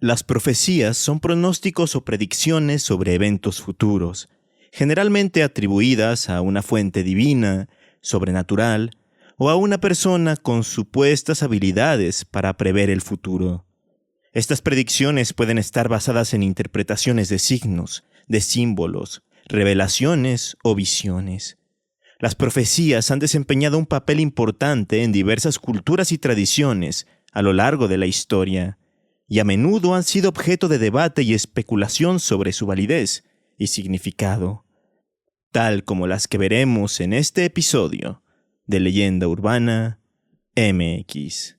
Las profecías son pronósticos o predicciones sobre eventos futuros, generalmente atribuidas a una fuente divina, sobrenatural, o a una persona con supuestas habilidades para prever el futuro. Estas predicciones pueden estar basadas en interpretaciones de signos, de símbolos, revelaciones o visiones. Las profecías han desempeñado un papel importante en diversas culturas y tradiciones a lo largo de la historia, y a menudo han sido objeto de debate y especulación sobre su validez y significado, tal como las que veremos en este episodio de Leyenda Urbana MX.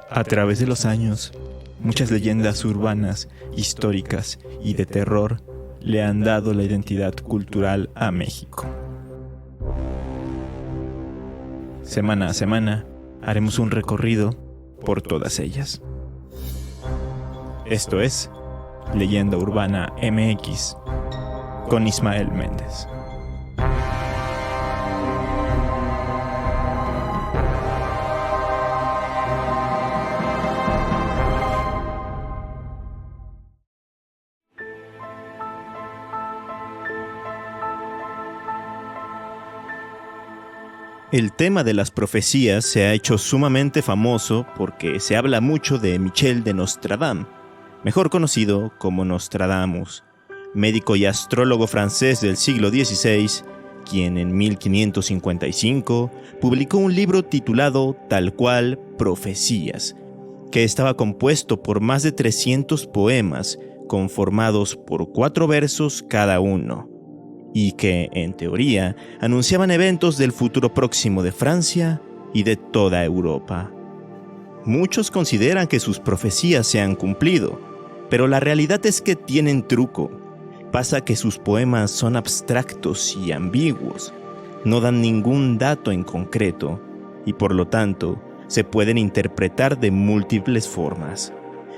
A través de los años, muchas leyendas urbanas, históricas y de terror le han dado la identidad cultural a México. Semana a semana, haremos un recorrido por todas ellas. Esto es Leyenda Urbana MX con Ismael Méndez. El tema de las profecías se ha hecho sumamente famoso porque se habla mucho de Michel de Nostradam, mejor conocido como Nostradamus, médico y astrólogo francés del siglo XVI, quien en 1555 publicó un libro titulado tal cual Profecías, que estaba compuesto por más de 300 poemas conformados por 4 versos cada uno, y que, en teoría, anunciaban eventos del futuro próximo de Francia y de toda Europa. Muchos consideran que sus profecías se han cumplido, pero la realidad es que tienen truco. Pasa que sus poemas son abstractos y ambiguos, no dan ningún dato en concreto, y por lo tanto, se pueden interpretar de múltiples formas.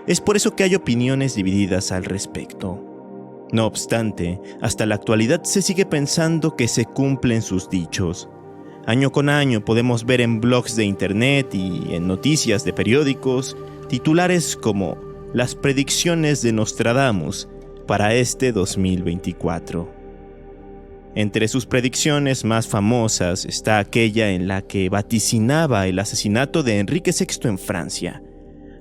Es por eso que hay opiniones divididas al respecto. No obstante, hasta la actualidad se sigue pensando que se cumplen sus dichos. Año con año podemos ver en blogs de internet y en noticias de periódicos titulares como "Las predicciones de Nostradamus para este 2024". Entre sus predicciones más famosas está aquella en la que vaticinaba el asesinato de Enrique VI en Francia,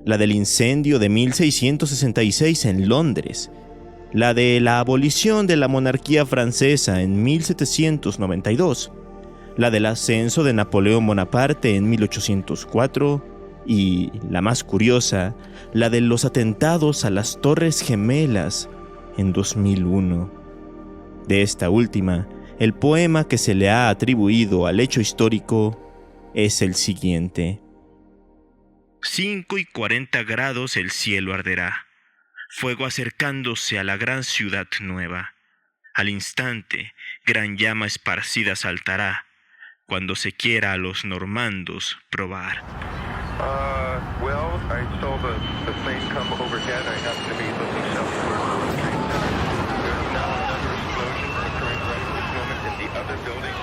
la del incendio de 1666 en Londres, la de la abolición de la monarquía francesa en 1792, la del ascenso de Napoleón Bonaparte en 1804 y, la más curiosa, la de los atentados a las Torres Gemelas en 2001. De esta última, el poema que se le ha atribuido al hecho histórico es el siguiente: 5:40 grados el cielo arderá, fuego acercándose a la gran ciudad nueva. Al instante, gran llama esparcida saltará, cuando se quiera a los normandos probar. Well, I saw the plane come overhead. I happened to be looking southward. There's now another explosion occurring right at this moment in the other building.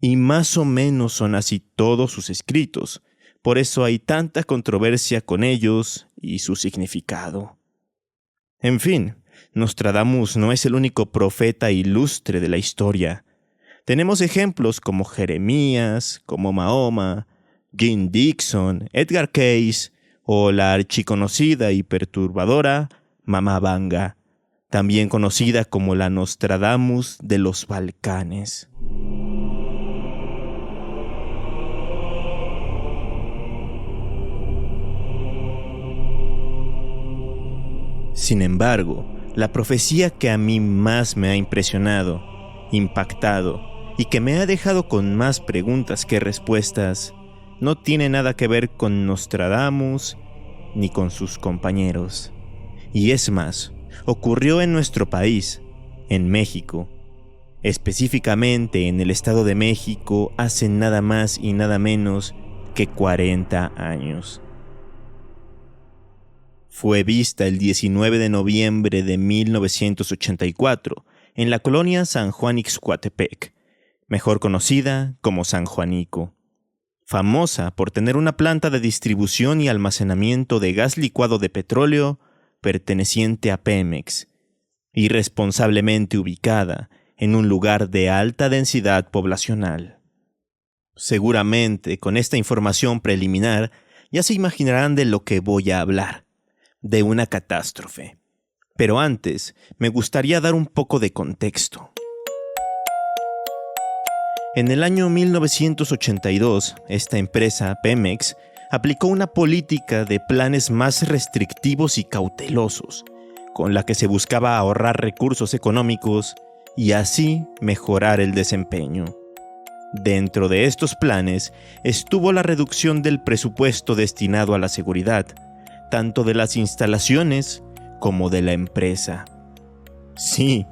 Y más o menos son así todos sus escritos, por eso hay tanta controversia con ellos y su significado. En fin, Nostradamus no es el único profeta ilustre de la historia. Tenemos ejemplos como Jeremías, como Mahoma, Jeane Dixon, Edgar Cayce o la archiconocida y perturbadora Mama Vanga, también conocida como la Nostradamus de los Balcanes. Sin embargo, la profecía que a mí más me ha impresionado, impactado y que me ha dejado con más preguntas que respuestas, no tiene nada que ver con Nostradamus ni con sus compañeros. Y es más, ocurrió en nuestro país, en México, específicamente en el Estado de México hace nada más y nada menos que 40 años. Fue vista el 19 de noviembre de 1984 en la colonia San Juan Ixcuatepec, mejor conocida como San Juanico, famosa por tener una planta de distribución y almacenamiento de gas licuado de petróleo perteneciente a Pemex, irresponsablemente ubicada en un lugar de alta densidad poblacional. Seguramente, con esta información preliminar, ya se imaginarán de lo que voy a hablar, de una catástrofe. Pero antes, me gustaría dar un poco de contexto. En el año 1982, esta empresa, Pemex, aplicó una política de planes más restrictivos y cautelosos, con la que se buscaba ahorrar recursos económicos y así mejorar el desempeño. Dentro de estos planes estuvo la reducción del presupuesto destinado a la seguridad, tanto de las instalaciones como de la empresa. Sí,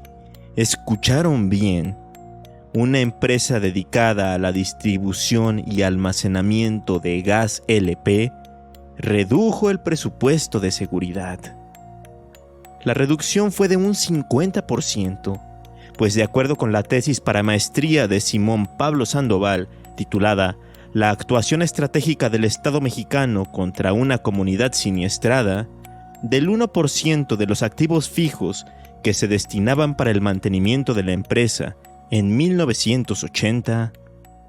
escucharon bien. Una empresa dedicada a la distribución y almacenamiento de gas LP redujo el presupuesto de seguridad. La reducción fue de un 50%, pues de acuerdo con la tesis para maestría de Simón Pablo Sandoval, titulada La actuación estratégica del Estado mexicano contra una comunidad siniestrada, del 1% de los activos fijos que se destinaban para el mantenimiento de la empresa en 1980,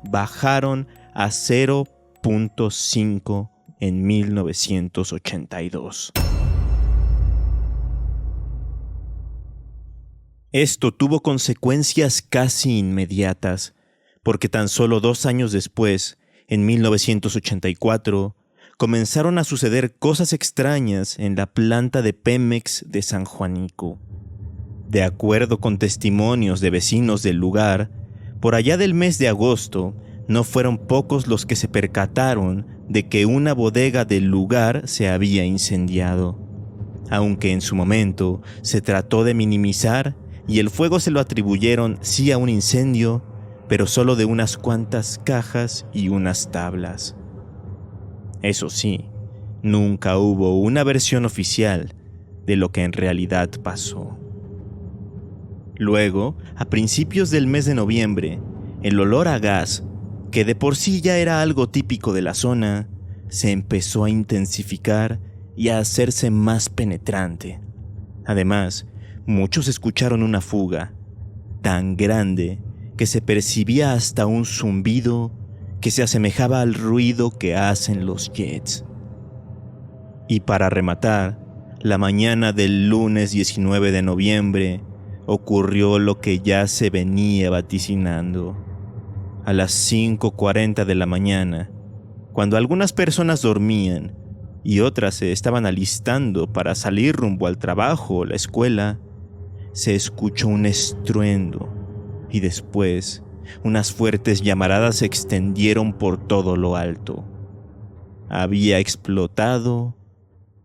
bajaron a 0.5 en 1982. Esto tuvo consecuencias casi inmediatas, porque tan solo 2 años después, en 1984, comenzaron a suceder cosas extrañas en la planta de Pemex de San Juanico. De acuerdo con testimonios de vecinos del lugar, por allá del mes de agosto, no fueron pocos los que se percataron de que una bodega del lugar se había incendiado. Aunque en su momento se trató de minimizar y el fuego se lo atribuyeron sí a un incendio, pero solo de unas cuantas cajas y unas tablas. Eso sí, nunca hubo una versión oficial de lo que en realidad pasó. Luego, a principios del mes de noviembre, el olor a gas, que de por sí ya era algo típico de la zona, se empezó a intensificar y a hacerse más penetrante. Además, muchos escucharon una fuga tan grande que se percibía hasta un zumbido que se asemejaba al ruido que hacen los jets. Y para rematar, la mañana del lunes 19 de noviembre ocurrió lo que ya se venía vaticinando. A las 5:40 de la mañana, cuando algunas personas dormían y otras se estaban alistando para salir rumbo al trabajo o la escuela, se escuchó un estruendo y después unas fuertes llamaradas se extendieron por todo lo alto. Había explotado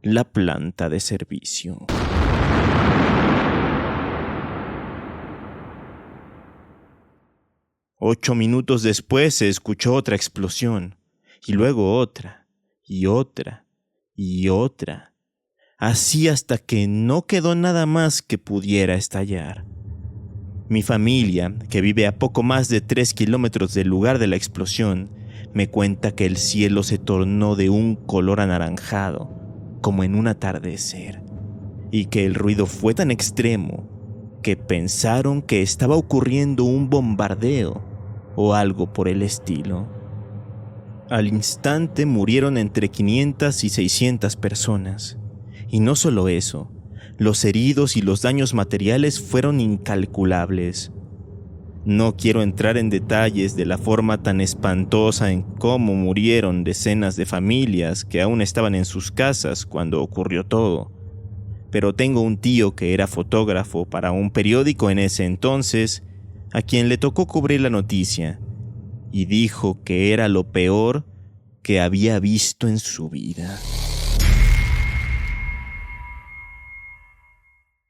la planta de servicio. Ocho minutos después se escuchó otra explosión, y luego otra, y otra, y otra, así hasta que no quedó nada más que pudiera estallar. Mi familia, que vive a poco más de 3 kilómetros del lugar de la explosión, me cuenta que el cielo se tornó de un color anaranjado, como en un atardecer, y que el ruido fue tan extremo que pensaron que estaba ocurriendo un bombardeo o algo por el estilo. Al instante murieron entre 500 y 600 personas. Y no solo eso, los heridos y los daños materiales fueron incalculables. No quiero entrar en detalles de la forma tan espantosa en cómo murieron decenas de familias que aún estaban en sus casas cuando ocurrió todo. Pero tengo un tío que era fotógrafo para un periódico en ese entonces, a quien le tocó cubrir la noticia, y dijo que era lo peor que había visto en su vida.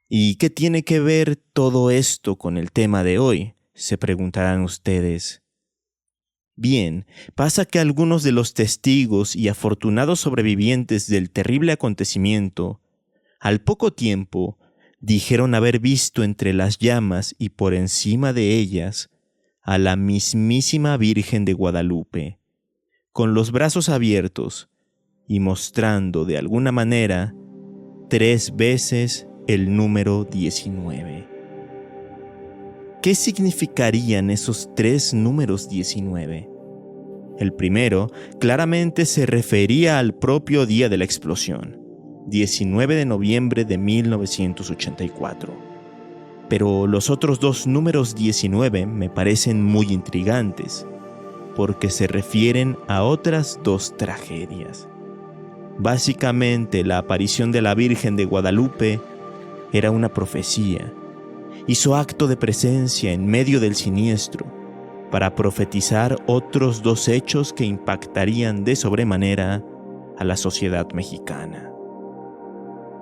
¿Y qué tiene que ver todo esto con el tema de hoy?, se preguntarán ustedes. Bien, pasa que algunos de los testigos y afortunados sobrevivientes del terrible acontecimiento, al poco tiempo, dijeron haber visto entre las llamas y por encima de ellas a la mismísima Virgen de Guadalupe, con los brazos abiertos y mostrando de alguna manera 3 veces el número 19. ¿Qué significarían esos 3 números 19? El primero claramente se refería al propio día de la explosión, 19 de noviembre de 1984. Pero los otros 2 números 19 me parecen muy intrigantes, porque se refieren a otras 2 tragedias. Básicamente, la aparición de la Virgen de Guadalupe era una profecía. Hizo acto de presencia en medio del siniestro para profetizar otros 2 hechos que impactarían de sobremanera a la sociedad mexicana.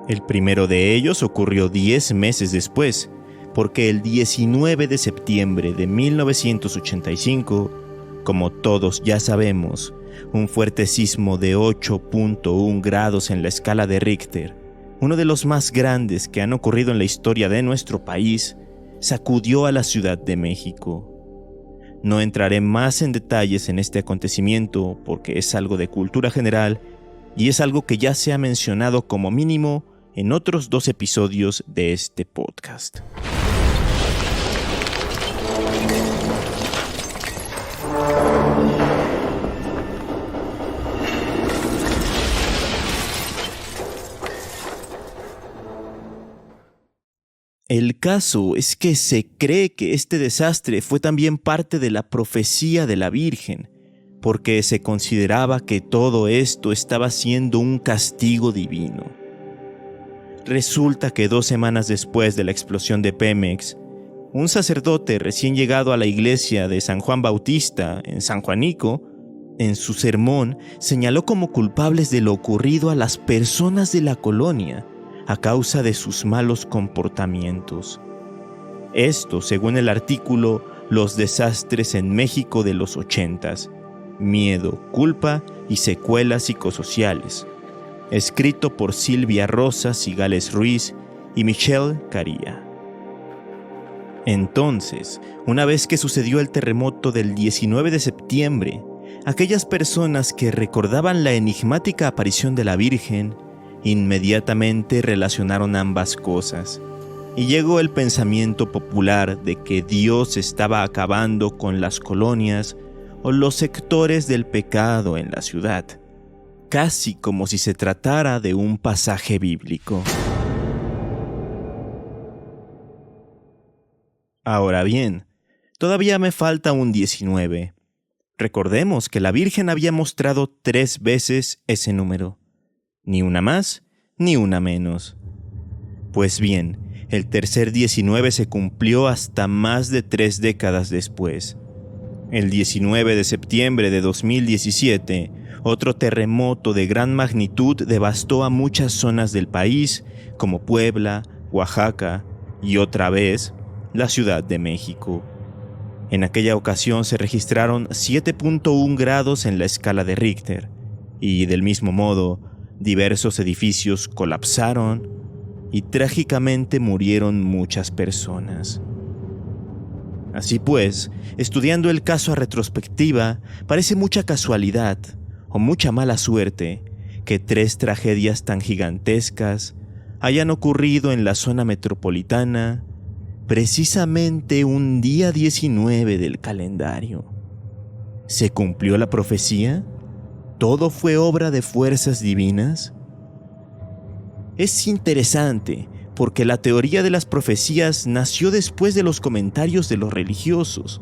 El primero de ellos ocurrió 10 meses después, porque el 19 de septiembre de 1985, como todos ya sabemos, un fuerte sismo de 8.1 grados en la escala de Richter, uno de los más grandes que han ocurrido en la historia de nuestro país, sacudió a la Ciudad de México. No entraré más en detalles en este acontecimiento porque es algo de cultura general y es algo que ya se ha mencionado como mínimo en otros 2 episodios de este podcast. El caso es que se cree que este desastre fue también parte de la profecía de la Virgen, porque se consideraba que todo esto estaba siendo un castigo divino. Resulta que 2 semanas después de la explosión de Pemex, un sacerdote recién llegado a la iglesia de San Juan Bautista, en San Juanico, en su sermón señaló como culpables de lo ocurrido a las personas de la colonia, a causa de sus malos comportamientos. Esto, según el artículo Los desastres en México de los 80s, miedo, culpa y secuelas psicosociales, escrito por Silvia Rosa Cigales Ruiz y Michelle Caría. Entonces, una vez que sucedió el terremoto del 19 de septiembre, aquellas personas que recordaban la enigmática aparición de la Virgen inmediatamente relacionaron ambas cosas, y llegó el pensamiento popular de que Dios estaba acabando con las colonias o los sectores del pecado en la ciudad, casi como si se tratara de un pasaje bíblico. Ahora bien, todavía me falta un 19. Recordemos que la Virgen había mostrado 3 veces ese número. Ni una más, ni una menos. Pues bien, el tercer 19 se cumplió hasta más de 3 décadas después. El 19 de septiembre de 2017, otro terremoto de gran magnitud devastó a muchas zonas del país, como Puebla, Oaxaca y otra vez, la Ciudad de México. En aquella ocasión se registraron 7.1 grados en la escala de Richter, y del mismo modo, diversos edificios colapsaron y trágicamente murieron muchas personas. Así pues, estudiando el caso a retrospectiva, parece mucha casualidad o mucha mala suerte que 3 tragedias tan gigantescas hayan ocurrido en la zona metropolitana precisamente un día 19 del calendario. ¿Se cumplió la profecía? ¿Todo fue obra de fuerzas divinas? Es interesante porque la teoría de las profecías nació después de los comentarios de los religiosos,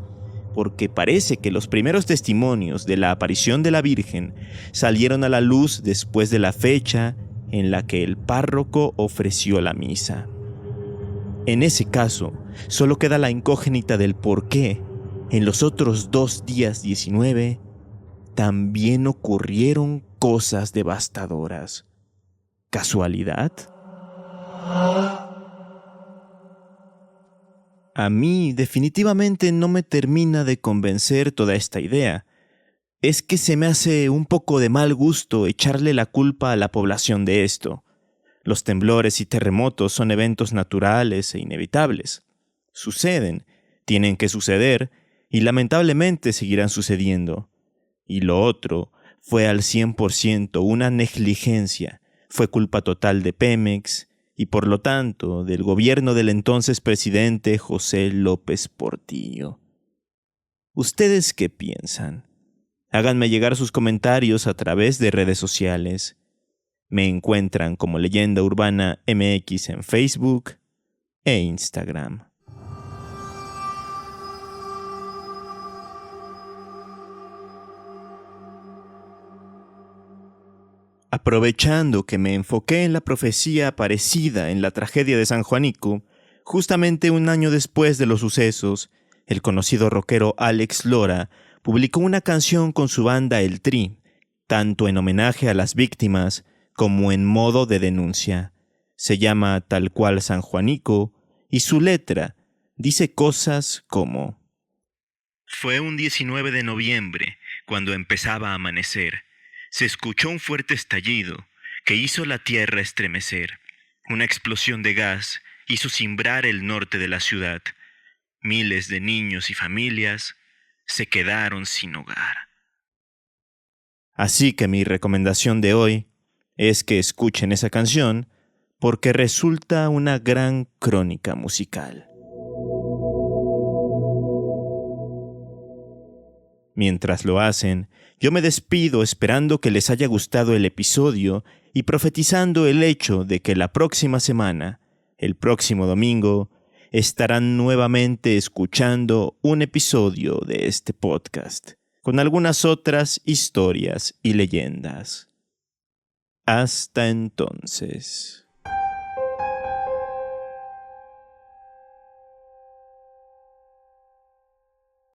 porque parece que los primeros testimonios de la aparición de la Virgen salieron a la luz después de la fecha en la que el párroco ofreció la misa. En ese caso, solo queda la incógnita del por qué, en los otros 2 días 19, también ocurrieron cosas devastadoras. ¿Casualidad? A mí definitivamente no me termina de convencer toda esta idea. Es que se me hace un poco de mal gusto echarle la culpa a la población de esto. Los temblores y terremotos son eventos naturales e inevitables. Suceden, tienen que suceder, y lamentablemente seguirán sucediendo. Y lo otro fue al 100% una negligencia, fue culpa total de Pemex y por lo tanto del gobierno del entonces presidente José López Portillo. ¿Ustedes qué piensan? Háganme llegar sus comentarios a través de redes sociales. Me encuentran como Leyenda Urbana MX en Facebook e Instagram. Aprovechando que me enfoqué en la profecía aparecida en la tragedia de San Juanico, justamente un año después de los sucesos, el conocido rockero Alex Lora publicó una canción con su banda El Tri, tanto en homenaje a las víctimas como en modo de denuncia. Se llama tal cual San Juanico y su letra dice cosas como: fue un 19 de noviembre cuando empezaba a amanecer. Se escuchó un fuerte estallido que hizo la tierra estremecer. Una explosión de gas hizo cimbrar el norte de la ciudad. Miles de niños y familias se quedaron sin hogar. Así que mi recomendación de hoy es que escuchen esa canción porque resulta una gran crónica musical. Mientras lo hacen, yo me despido esperando que les haya gustado el episodio y profetizando el hecho de que la próxima semana, el próximo domingo, estarán nuevamente escuchando un episodio de este podcast, con algunas otras historias y leyendas. Hasta entonces.